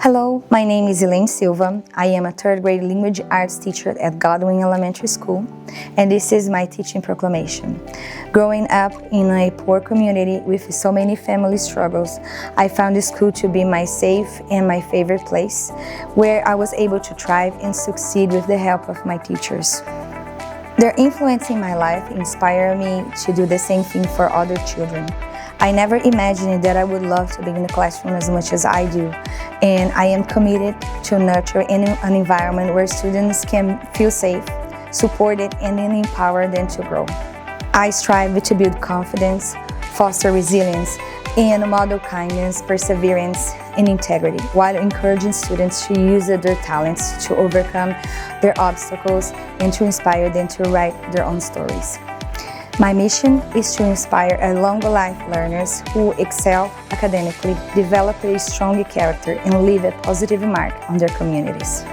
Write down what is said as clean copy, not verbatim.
Hello, my name is Elaine Silva. I am a third grade language arts teacher at Godwin Elementary School, and this is my teaching proclamation. Growing up in a poor community with so many family struggles, I found the school to be my safe and my favorite place, where I was able to thrive and succeed with the help of my teachers. Their influence in my life inspired me to do the same thing for other children. I never imagined that I would love to be in the classroom as much as I do, and I am committed to nurture an environment where students can feel safe, supported, and empower them to grow. I strive to build confidence, foster resilience, and model kindness, perseverance, and integrity, while encouraging students to use their talents to overcome their obstacles and to inspire them to write their own stories. My mission is to inspire longer life learners who excel academically, develop a strong character, and leave a positive mark on their communities.